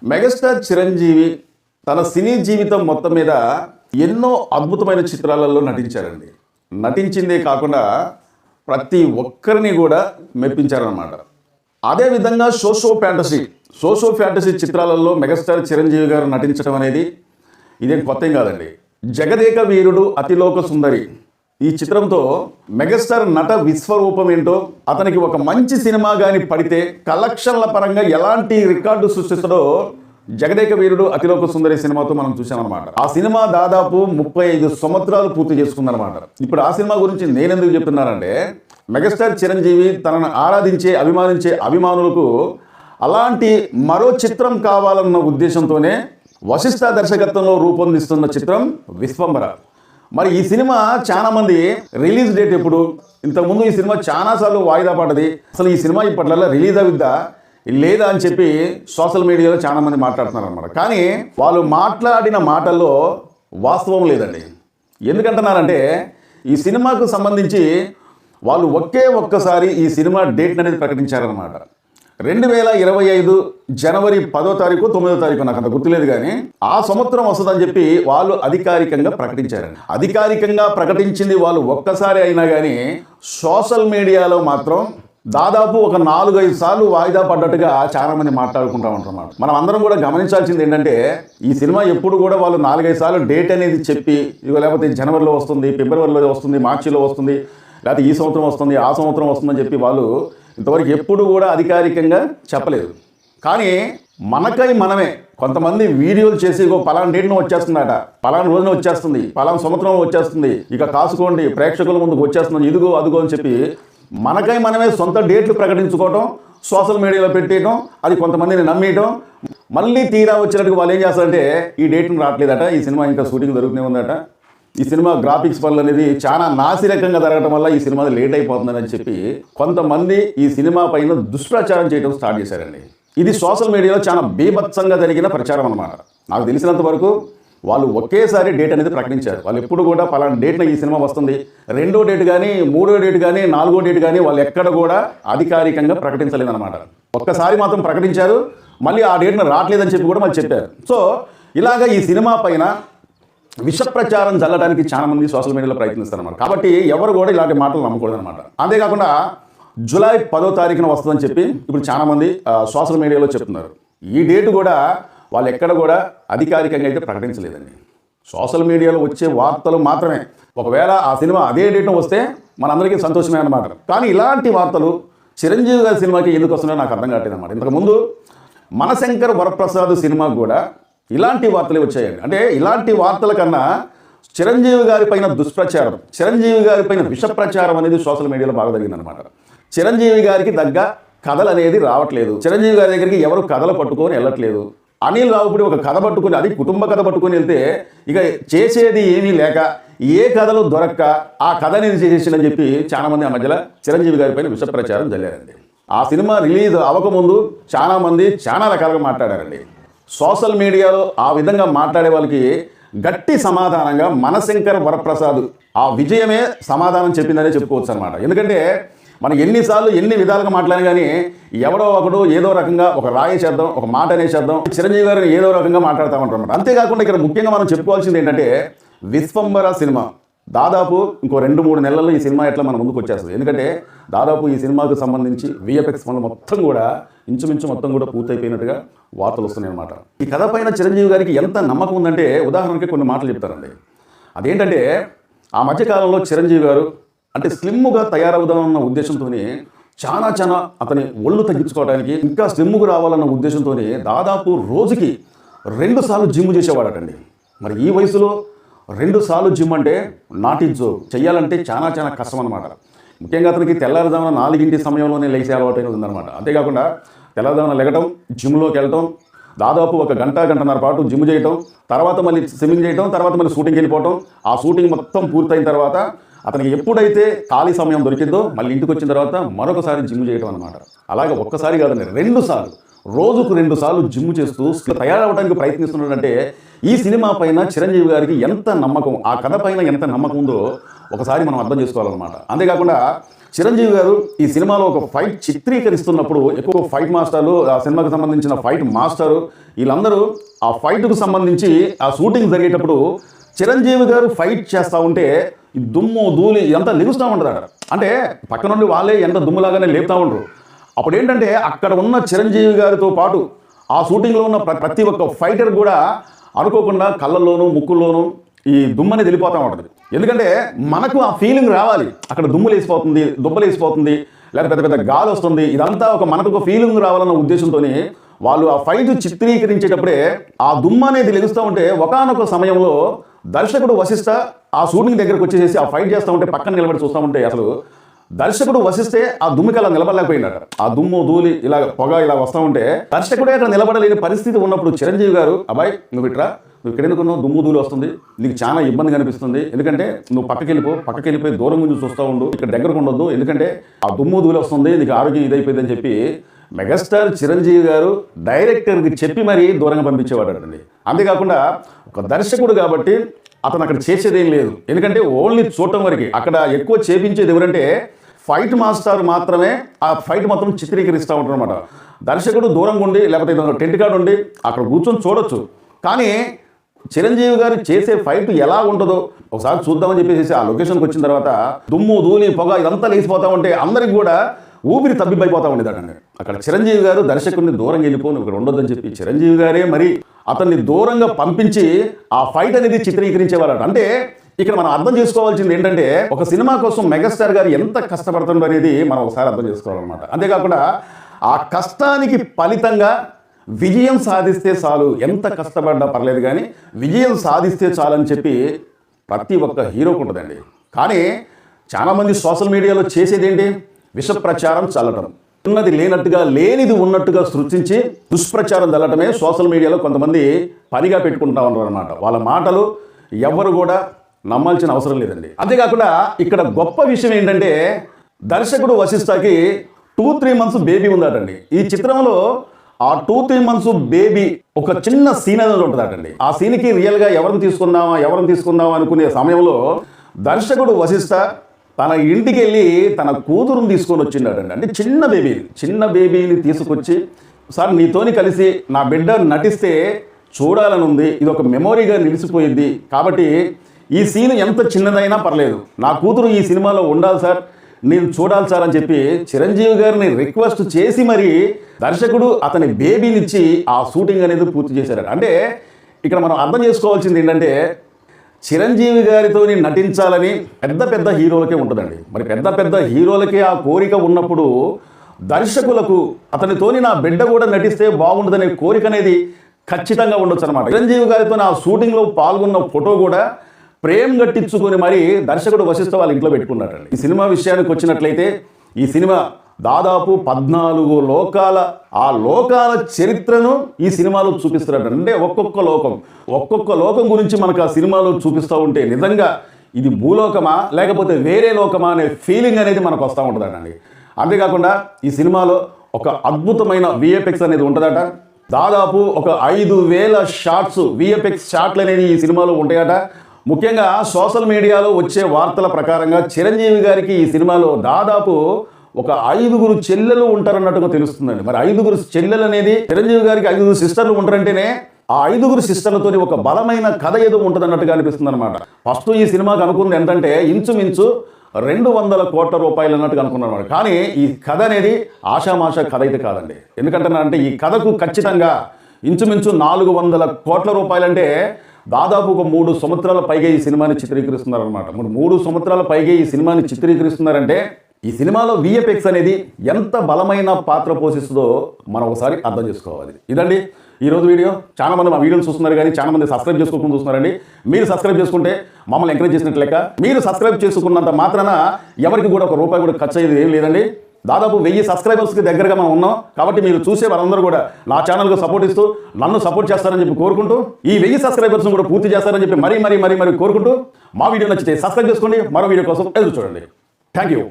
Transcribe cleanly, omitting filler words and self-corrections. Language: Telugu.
మెగాస్టార్ చిరంజీవి తన సినీ జీవితం మొత్తం మీద ఎన్నో అద్భుతమైన చిత్రాలలో నటించారండి. నటించిందే కాకుండా ప్రతి ఒక్కరిని కూడా మెప్పించారనమాట. అదేవిధంగా సోషో ఫ్యాంటసీ చిత్రాలలో మెగాస్టార్ చిరంజీవి గారు నటించడం అనేది ఇదేం కొత్త ఏం కాదండి. జగదేక వీరుడు అతిలోక సుందరి ఈ చిత్రంతో మెగాస్టార్ నట విశ్వరూపం ఏంటో, అతనికి ఒక మంచి సినిమా కానీ పడితే కలెక్షన్ల పరంగా ఎలాంటి రికార్డు సృష్టిస్తాడో జగదేక వీరుడు అతిలోక సుందరి సినిమాతో మనం చూసామన్నమాట. ఆ సినిమా దాదాపు 35 సంవత్సరాలు పూర్తి చేసుకుందనమాట. ఇప్పుడు ఆ సినిమా గురించి నేనెందుకు చెప్తున్నానంటే, మెగాస్టార్ చిరంజీవి తనను ఆరాధించే అభిమానించే అభిమానులకు అలాంటి మరో చిత్రం కావాలన్న ఉద్దేశంతోనే వశిష్ఠ దర్శకత్వంలో రూపొందిస్తున్న చిత్రం విశ్వంబర. మరి ఈ సినిమా చాలా మంది రిలీజ్ డేట్ ఎప్పుడు, ఇంతకుముందు ఈ సినిమా చాలాసార్లు వాయిదా పడ్డది, అసలు ఈ సినిమా ఇప్పట్లలో రిలీజ్ అవుద్దా లేదా అని చెప్పి సోషల్ మీడియాలో చాలా మంది మాట్లాడుతున్నారు అనమాట. కానీ వాళ్ళు మాట్లాడిన మాటల్లో వాస్తవం లేదండి. ఎందుకంటున్నారంటే, ఈ సినిమాకు సంబంధించి వాళ్ళు ఒక్కసారి ఈ సినిమా డేట్ అనేది ప్రకటించారనమాట. 2025 జనవరి 10వ తారీఖు 9వ తారీఖు నాకు అంత గుర్తులేదు, కానీ ఆ సంవత్సరం వస్తుందని చెప్పి వాళ్ళు అధికారికంగా ప్రకటించారండి. అధికారికంగా ప్రకటించింది వాళ్ళు ఒక్కసారి అయినా కానీ సోషల్ మీడియాలో మాత్రం దాదాపు ఒక 4-5 సార్లు వాయిదా పడ్డట్టుగా చాలా మంది మాట్లాడుకుంటా ఉంటారన్నమాట. మనం అందరం కూడా గమనించాల్సింది ఏంటంటే, ఈ సినిమా ఎప్పుడు కూడా వాళ్ళు 4-5 సార్లు డేట్ అనేది చెప్పి, లేకపోతే జనవరిలో వస్తుంది, ఫిబ్రవరిలో వస్తుంది, మార్చిలో వస్తుంది, లేకపోతే ఈ సంవత్సరం వస్తుంది, ఆ సంవత్సరం వస్తుందని చెప్పి వాళ్ళు ఇంతవరకు ఎప్పుడు కూడా అధికారికంగా చెప్పలేదు. కానీ మనమే కొంతమంది వీడియోలు చేసి పలానా డేట్ను వచ్చేస్తుందట, పలానా రోజున వచ్చేస్తుంది, పలానా సంవత్సరం వచ్చేస్తుంది, ఇక కాసుకోండి ప్రేక్షకుల ముందుకు వచ్చేస్తుంది, ఇదిగో అదిగో అని చెప్పి మనమే సొంత డేట్లు ప్రకటించుకోవటం, సోషల్ మీడియాలో పెట్టేయటం, అది కొంతమందిని నమ్మేయటం. మళ్ళీ తీరా వచ్చినట్టుగా వాళ్ళు ఏం చేస్తారంటే, ఈ డేట్ను రావట్లేదట, ఈ సినిమా ఇంకా షూటింగ్ జరుగుతూనే ఉందట, ఈ సినిమా గ్రాఫిక్స్ పనులు అనేది చాలా నాసిరకంగా జరగడం వల్ల ఈ సినిమా లేట్ అయిపోతుందని చెప్పి కొంతమంది ఈ సినిమా పైన దుష్ప్రచారం చేయడం స్టార్ట్ చేశారండి. ఇది సోషల్ మీడియాలో చాలా బీభత్సంగా జరిగిన ప్రచారం అన్నమాట. నాకు తెలిసినంత వరకు వాళ్ళు ఒకేసారి డేట్ అనేది ప్రకటించారు. వాళ్ళు ఎప్పుడు కూడా పలానా డేట్న ఈ సినిమా వస్తుంది, 2వ డేట్ కానీ 3వ డేట్ కానీ 4వ డేట్ కానీ వాళ్ళు ఎక్కడ కూడా అధికారికంగా ప్రకటించలేదన్నమాట. ఒక్కసారి మాత్రం ప్రకటించారు, మళ్ళీ ఆ డేట్ను రావట్లేదని చెప్పి కూడా మళ్ళీ చెప్పారు. సో ఇలాగ ఈ సినిమా పైన విష ప్రచారం జల్లడానికి చాలా మంది సోషల్ మీడియాలో ప్రయత్నిస్తారన్నమాట. కాబట్టి ఎవరు కూడా ఇలాంటి మాటలు నమ్మకూడదు అనమాట. అంతేకాకుండా జూలై 10వ తారీఖున వస్తుందని చెప్పి ఇప్పుడు చాలా మంది సోషల్ మీడియాలో చెప్తున్నారు. ఈ డేటు కూడా వాళ్ళు ఎక్కడ కూడా అధికారికంగా అయితే ప్రకటించలేదండి. సోషల్ మీడియాలో వచ్చే వార్తలు మాత్రమే. ఒకవేళ ఆ సినిమా అదే డేట్ను వస్తే మనందరికీ సంతోషమే అన్నమాట. కానీ ఇలాంటి వార్తలు చిరంజీవి గారి సినిమాకి ఎందుకు వస్తున్నాయో నాకు అర్థం కావట్లేదు అన్నమాట. ఇంతకుముందు మనశంకర్ వరప్రసాద్ సినిమాకు కూడా ఇలాంటి వార్తలే వచ్చాయండి. అంటే ఇలాంటి వార్తల కన్నా చిరంజీవి గారి పైన దుష్ప్రచారం, చిరంజీవి గారి పైన విష ప్రచారం అనేది సోషల్ మీడియాలో బాగా జరిగిందనమాట. చిరంజీవి గారికి తగ్గ కథలు అనేది రావట్లేదు. చిరంజీవి గారి దగ్గరికి ఎవరు కథలు పట్టుకొని వెళ్ళట్లేదు. అనిల్ రావుపూడి ఒక కథ పట్టుకొని, అది కుటుంబ కథ పట్టుకొని వెళ్తే ఇక చేసేది ఏమీ లేక, ఏ కథలు దొరక్క ఆ కథ అనేది చేసేసిందని చెప్పి చాలా మంది ఆ మధ్యలో చిరంజీవి గారి పైన విష ప్రచారం జల్లారండి. ఆ సినిమా రిలీజ్ అవ్వకముందు చాలా మంది చాలా రకాలుగా మాట్లాడారండి. సోషల్ మీడియాలో ఆ విధంగా మాట్లాడే వాళ్ళకి గట్టి సమాధానంగా మనశంకర్ వరప్రసాద్ ఆ విజయమే సమాధానం చెప్పిందనే చెప్పుకోవచ్చు అనమాట. ఎందుకంటే మనం ఎన్నిసార్లు ఎన్ని విధాలుగా మాట్లాడినా కానీ ఎవడో ఒకడు ఏదో రకంగా ఒక రాయి చేద్దాం, ఒక మాట అనేసేద్దాం, చిరంజీవి గారిని ఏదో రకంగా మాట్లాడతామంటారన్నమాట. అంతేకాకుండా ఇక్కడ ముఖ్యంగా మనం చెప్పుకోవాల్సింది ఏంటంటే, విశ్వంబర సినిమా దాదాపు ఇంకో 2-3 నెలల్లో ఈ సినిమా ఎట్లా మన ముందుకు వచ్చేస్తుంది. ఎందుకంటే దాదాపు ఈ సినిమాకు సంబంధించి VFX పనులు మొత్తం కూడా ఇంచుమించు మొత్తం కూడా పూర్తయిపోయినట్టుగా వార్తలు వస్తున్నాయి అన్నమాట. ఈ కథ పైన చిరంజీవి గారికి ఎంత నమ్మకం ఉందంటే, ఉదాహరణకి కొన్ని మాటలు చెప్తారండి. అదేంటంటే, ఆ మధ్యకాలంలో చిరంజీవి గారు అంటే స్లిమ్గా తయారవుదామన్న ఉద్దేశంతో చాలా అతని ఒళ్ళు తగ్గించుకోవడానికి, ఇంకా స్లిమ్గా రావాలన్న ఉద్దేశంతో దాదాపు రోజుకి 2 సార్లు జిమ్ చేసేవాడటండి. మరి ఈ వయసులో 2 సార్లు జిమ్ అంటే నాట్ ఈజ్ జోక్. చెయ్యాలంటే చాలా కష్టం అనమాట. ముఖ్యంగా అతనికి తెల్లారుజామున 4 సమయంలోనే లేచే అలవాటు ఉందన్నమాట. అంతేకాకుండా తెల్లారుజామున లెగటం, జిమ్లోకి వెళ్ళటం, దాదాపు 1-1.5 పాటు జిమ్ చేయటం, తర్వాత మళ్ళీ స్విమ్మింగ్ చేయటం, తర్వాత మళ్ళీ షూటింగ్కి వెళ్ళిపోవటం. ఆ షూటింగ్ మొత్తం పూర్తయిన తర్వాత అతనికి ఎప్పుడైతే ఖాళీ సమయం దొరికిందో మళ్ళీ ఇంటికి వచ్చిన తర్వాత మరొకసారి జిమ్ చేయటం అనమాట. అలాగే ఒక్కసారి కాదండి, 2 సార్లు, రోజుకు 2 సార్లు జిమ్ చేస్తూ తయారవడానికి ప్రయత్నిస్తున్నాడంటే ఈ సినిమా పైన చిరంజీవి గారికి ఎంత నమ్మకం, ఆ కథ పైన ఎంత నమ్మకం ఉందో ఒకసారి మనం అర్థం చేసుకోవాలన్నమాట. అంతేకాకుండా చిరంజీవి గారు ఈ సినిమాలో ఒక ఫైట్ చిత్రీకరిస్తున్నప్పుడు ఎక్కువ ఫైట్ మాస్టర్లు, ఆ సినిమాకి సంబంధించిన ఫైట్ మాస్టరు వీళ్ళందరూ ఆ ఫైట్కు సంబంధించి ఆ షూటింగ్ జరిగేటప్పుడు చిరంజీవి గారు ఫైట్ చేస్తూ ఉంటే ఈ దుమ్ము ధూళి ఇదంతా లెగుస్తూ ఉంటారు. అంటే పక్క నుండి వాళ్ళే ఎంత దుమ్ములాగానే లేపుతూ ఉంటారు. అప్పుడు ఏంటంటే అక్కడ ఉన్న చిరంజీవి గారితో పాటు ఆ షూటింగ్లో ఉన్న ప్రతి ఒక్క ఫైటర్ కూడా అనుకోకుండా కళ్ళల్లోనూ ముక్కుల్లోనూ ఈ దుమ్మని వెళ్ళిపోతూ ఉంటుంది. ఎందుకంటే మనకు ఆ ఫీలింగ్ రావాలి, అక్కడ దుమ్ములేసిపోతుంది, దుబ్బలేసిపోతుంది, లేదా పెద్ద పెద్ద గాలి వస్తుంది, ఇదంతా మనకు ఒక ఫీలింగ్ రావాలన్న ఉద్దేశంతో వాళ్ళు ఆ ఫైట్ చిత్రీకరించేటప్పుడే ఆ దుమ్ము అనేది లెగుస్తూ ఉంటే ఒకానొక సమయంలో దర్శకుడు వశిష్ఠ ఆ షూటింగ్ దగ్గరకు వచ్చేసి ఆ ఫైట్ చేస్తూ ఉంటే పక్కన నిలబడి చూస్తూ ఉంటే అసలు దర్శకుడు వశిస్తే ఆ దుమ్ముకి అలా నిలబడలేకపోయినాడు. ఆ దుమ్ము ధూళి ఇలా పొగ ఇలా వస్తూ ఉంటే దర్శకుడే అక్కడ నిలబడలేని పరిస్థితి ఉన్నప్పుడు చిరంజీవి గారు, అబ్బాయి నువ్వు ఇట్రా, నువ్వు ఇక్కడ ఎందుకున్నావు, దుమ్ము ధూళి వస్తుంది, నీకు చాలా ఇబ్బంది కనిపిస్తుంది, ఎందుకంటే నువ్వు పక్కకి వెళ్ళిపోయి దూరం నుంచి చూస్తూ ఉండు, ఇక్కడ దగ్గరకు ఉండొద్దు, ఎందుకంటే ఆ దుమ్ము ధూళి వస్తుంది, నీకు ఆరోగ్యం ఇదైపోయింది అని చెప్పి మెగాస్టార్ చిరంజీవి గారు డైరెక్టర్కి చెప్పి మరీ దూరంగా పంపించేవాడండి. అంతేకాకుండా ఒక దర్శకుడు కాబట్టి అతను అక్కడ చేసేదేం లేదు, ఎందుకంటే ఓన్లీ చూడటం వరకు. అక్కడ ఎక్కువ చేపించేది ఎవరంటే ఫైట్ మాస్టర్ మాత్రమే ఆ ఫైట్ మొత్తం చిత్రీకరిస్తూ ఉంటారు అనమాట. దర్శకుడు దూరంగా ఉండి లేకపోతే టెంట్ కార్డు ఉండి అక్కడ కూర్చొని చూడొచ్చు, కానీ చిరంజీవి గారు చేసే ఫైట్ ఎలా ఉంటుందో ఒకసారి చూద్దామని చెప్పేసి ఆ లొకేషన్కి వచ్చిన తర్వాత దుమ్ము ధూళి పొగ ఇదంతా లేచిపోతూ ఉంటే అందరికి కూడా ఊపిరి తబ్బిబ్బైపోతూ ఉండేదాడండి. అక్కడ చిరంజీవి గారు దర్శకుడిని దూరంగా వెళ్ళిపోను ఇక్కడ ఉండొద్దని చెప్పి చిరంజీవి గారే మరి అతన్ని దూరంగా పంపించి ఆ ఫైట్ అనేది చిత్రీకరించేవారు. అంటే ఇక్కడ మనం అర్థం చేసుకోవాల్సింది ఏంటంటే ఒక సినిమా కోసం మెగాస్టార్ గారు ఎంత కష్టపడుతుందో అనేది మనం ఒకసారి అర్థం చేసుకోవాలన్నమాట. అంతేకాకుండా ఆ కష్టానికి ఫలితంగా విజయం సాధిస్తే చాలు, ఎంత కష్టపడ్డా పర్లేదు కానీ విజయం సాధిస్తే చాలు అని చెప్పి ప్రతి ఒక్క హీరోకు ఉంటుందండి. కానీ చాలామంది సోషల్ మీడియాలో చేసేది ఏంటి, విష ప్రచారం చల్లటం, ఉన్నది లేనట్టుగా లేనిది ఉన్నట్టుగా సృష్టించి దుష్ప్రచారం చల్లటమే సోషల్ మీడియాలో కొంతమంది పనిగా పెట్టుకుంటా ఉంటారు అనమాట. వాళ్ళ మాటలు ఎవరు కూడా నమ్మాల్సిన అవసరం లేదండి. అంతేకాకుండా ఇక్కడ గొప్ప విషయం ఏంటంటే దర్శకుడు వశిష్ఠకి 2-3 months బేబీ ఉందటండి. ఈ చిత్రంలో ఆ 2-3 months బేబీ ఒక చిన్న సీన్ అనేది ఉంటుందటండి. ఆ సీన్కి రియల్గా ఎవరిని తీసుకుందామా అనుకునే సమయంలో దర్శకుడు వశిష్ఠ తన ఇంటికి వెళ్ళి తన కూతురుని తీసుకొని వచ్చిండటండి. అంటే చిన్న బేబీని తీసుకొచ్చి, సార్ నీతోని కలిసి నా బిడ్డ నటిస్తే చూడాలని ఉంది, ఇది ఒక మెమొరీగా నిలిచిపోయింది, కాబట్టి ఈ సీన్ ఎంత చిన్నదైనా పర్లేదు, నా కూతురు ఈ సినిమాలో ఉండాలి సార్, నేను చూడాలి సార్ అని చెప్పి చిరంజీవి గారిని రిక్వెస్ట్ చేసి మరి దర్శకుడు అతని బేబీనిచ్చి ఆ షూటింగ్ అనేది పూర్తి చేశారట. అంటే ఇక్కడ మనం అర్థం చేసుకోవాల్సింది ఏంటంటే చిరంజీవి గారితో నటించాలని పెద్ద హీరోలకే ఉంటుందండి. మరి పెద్ద హీరోలకే ఆ కోరిక ఉన్నప్పుడు దర్శకులకు అతనితోని నా బిడ్డ కూడా నటిస్తే బాగుంటుందనే కోరిక అనేది ఖచ్చితంగా ఉండొచ్చు అనమాట. చిరంజీవి గారితో ఆ షూటింగ్లో పాల్గొన్న ఫోటో కూడా ప్రేమ్ గట్టించుకొని మరి దర్శకుడు వశిష్ఠ వాళ్ళ ఇంట్లో పెట్టుకున్నారండి. ఈ సినిమా విషయానికి వచ్చినట్లయితే ఈ సినిమా దాదాపు 14 లోకాల చరిత్రను ఈ సినిమాలో చూపిస్తున్నట్టు. అంటే ఒక్కొక్క లోకం గురించి మనకు ఆ సినిమాలో చూపిస్తూ ఉంటే నిజంగా ఇది భూలోకమా లేకపోతే వేరే లోకమా అనే ఫీలింగ్ అనేది మనకు వస్తూ ఉంటుందండి. అంతేకాకుండా ఈ సినిమాలో ఒక అద్భుతమైన విఎఫ్ఎక్స్ అనేది ఉంటుందట. దాదాపు ఒక 5000 షాట్స్ విఎఫ్ఎక్స్ షాట్లు అనేది ఈ సినిమాలో ఉంటాయట. ముఖ్యంగా సోషల్ మీడియాలో వచ్చే వార్తల ప్రకారంగా చిరంజీవి గారికి ఈ సినిమాలో దాదాపు ఒక 5 చెల్లెలు ఉంటారన్నట్టుగా తెలుస్తుందండి. మరి 5 చెల్లెలు అనేది చిరంజీవి గారికి 5 సిస్టర్లు ఉంటారంటేనే ఆ 5 సిస్టర్లతో ఒక బలమైన కథ ఏదో ఉంటుంది అన్నట్టుగా అనిపిస్తుంది అనమాట. ఫస్ట్ ఈ సినిమాకి అనుకుంది ఏంటంటే ఇంచుమించు 200 కోట్ల రూపాయలు అన్నట్టుగా అనుకున్నాను. కానీ ఈ కథ అనేది ఆషామాషా కథ అయితే కాదండి. ఎందుకంటే ఈ కథకు ఖచ్చితంగా ఇంచుమించు 400 కోట్ల రూపాయలంటే దాదాపు ఒక 3 సంవత్సరాల పైగా ఈ సినిమాని చిత్రీకరిస్తున్నారనమాట. 3 సంవత్సరాల పైగా ఈ సినిమాని చిత్రీకరిస్తున్నారంటే ఈ సినిమాలో విఎఫ్ఎక్స్ అనేది ఎంత బలమైన పాత్ర పోషిస్తుందో మనం ఒకసారి అర్థం చేసుకోవాలి. ఇదండి ఈరోజు వీడియో. చాలామంది మా వీడియోలు చూస్తున్నారు కానీ చాలామంది సబ్స్క్రైబ్ చేసుకోకుండా చూస్తున్నారండి. మీరు సబ్స్క్రైబ్ చేసుకుంటే మమ్మల్ని ఎంకరేజ్ చేసినట్లు లెక్క. మీరు సబ్స్క్రైబ్ చేసుకున్నంత మాత్రాన ఎవరికి కూడా ₹1 కూడా ఖర్చు అయ్యేది ఏం లేదండి. దాదాపు 1000 సబ్స్క్రైబర్స్కి దగ్గరగా మనం ఉన్నాం. కాబట్టి మీరు చూసే వారందరూ కూడా నా ఛానల్కు సపోర్ట్ ఇస్తూ నన్ను సపోర్ట్ చేస్తారని చెప్పి కోరుకుంటూ ఈ 1000 సబ్స్క్రైబర్స్ను కూడా పూర్తి చేస్తారని చెప్పి మరీ కోరుకుంటూ మా వీడియో నచ్చితే సబ్స్క్రైబ్ చేసుకోండి. మరో వీడియో కోసం ఎదురు చూడండి. Thank you.